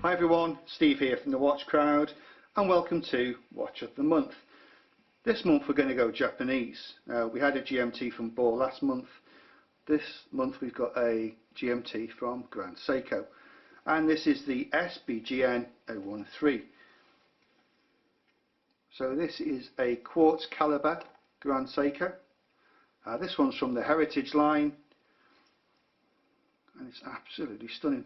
Hi everyone, Steve here from the Watch Crowd and welcome to Watch of the Month. This month we're going to go Japanese. We had a GMT from Ball last month. This month we've got a GMT from Grand Seiko, and this is the SBGN013. So this is a Quartz Calibre Grand Seiko. This one's from the Heritage line and it's absolutely stunning.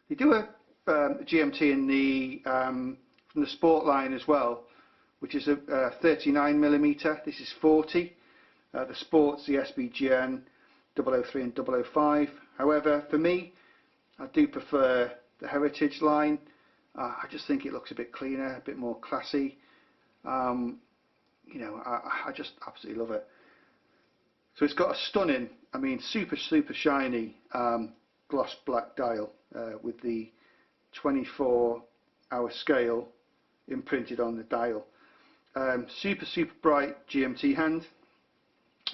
They do a GMT in the from the Sport line as well, which is a 39mm. This is 40. The Sport's the SBGN003 and 005. However, for me, I do prefer the Heritage line. I just think it looks a bit cleaner, a bit more classy. You know, I just absolutely love it. So it's got a stunning, I mean, super shiny gloss black dial with the 24-hour scale imprinted on the dial. Super bright GMT hand.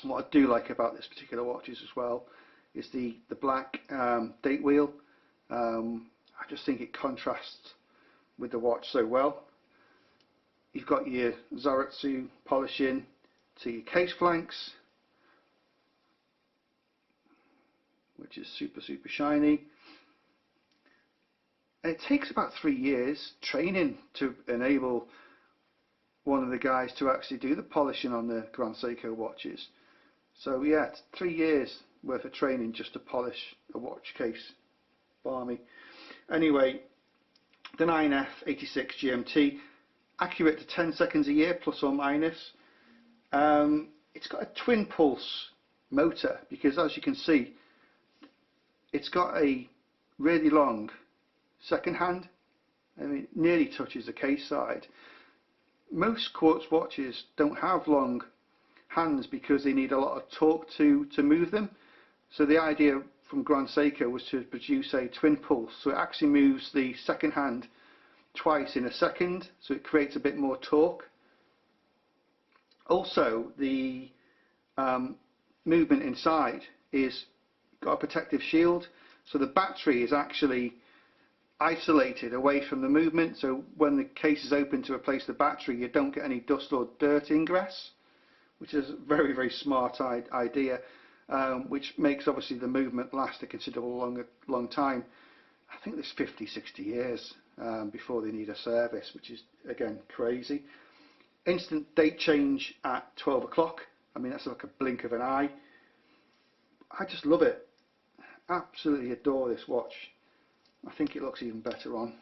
And what I do like about this particular watch is as well is the black date wheel. I just think it contrasts with the watch so well. You've got your Zaratsu polishing to your case flanks, which is super shiny. And it takes about 3 years training to enable one of the guys to actually do the polishing on the Grand Seiko watches. So yeah, it's 3 years worth of training just to polish a watch case. Balmy. Anyway, the 9F86 GMT, accurate to 10 seconds a year plus or minus. It's got a twin pulse motor because, as you can see, it's got a really long second hand. I mean, it nearly touches the case side. Most Quartz watches don't have long hands because they need a lot of torque to move them. So the idea from Grand Seiko was to produce a twin pulse, so it actually moves the second hand twice in a second, so it creates a bit more torque. Also, the movement inside is got a protective shield, so the battery is actually isolated away from the movement, so when the case is open to replace the battery you don't get any dust or dirt ingress, which is a very smart idea, which makes obviously the movement last a considerable long time. I think there's 50-60 years before they need a service, which is again crazy. Instant date change at 12 o'clock. I mean, that's like a blink of an eye. I just love it. Absolutely adore this watch. I think it looks even better on.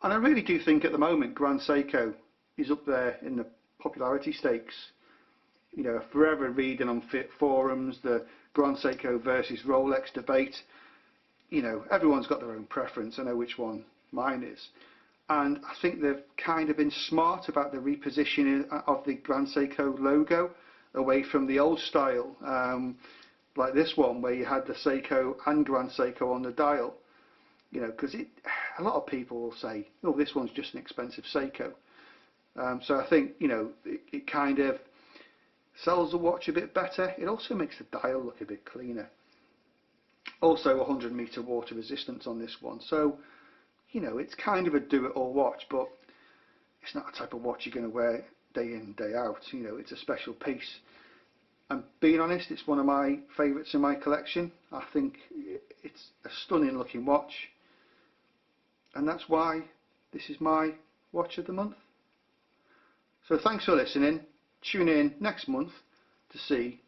And I really do think at the moment Grand Seiko is up there in the popularity stakes. You know, forever reading on forums the Grand Seiko versus Rolex debate. You know, everyone's got their own preference. I know which one mine is. And I think they've kind of been smart about the repositioning of the Grand Seiko logo away from the old style, like this one where you had the Seiko and Grand Seiko on the dial. You know, because a lot of people will say, oh, this one's just an expensive Seiko. So I think, you know, it kind of sells the watch a bit better. It also makes the dial look a bit cleaner. Also 100 meter water resistance on this one. So, you know, it's kind of a do-it-all watch, but it's not a type of watch you're going to wear day in, day out. You know, it's a special piece. And being honest, it's one of my favourites in my collection. I think it's a stunning looking watch. And that's why this is my watch of the month. So thanks for listening. Tune in next month to see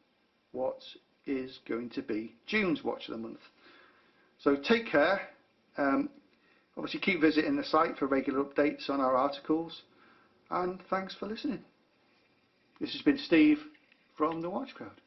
what is going to be June's watch of the month. So take care. Obviously keep visiting the site for regular updates on our articles. And thanks for listening. This has been Steve from the Watch Crowd.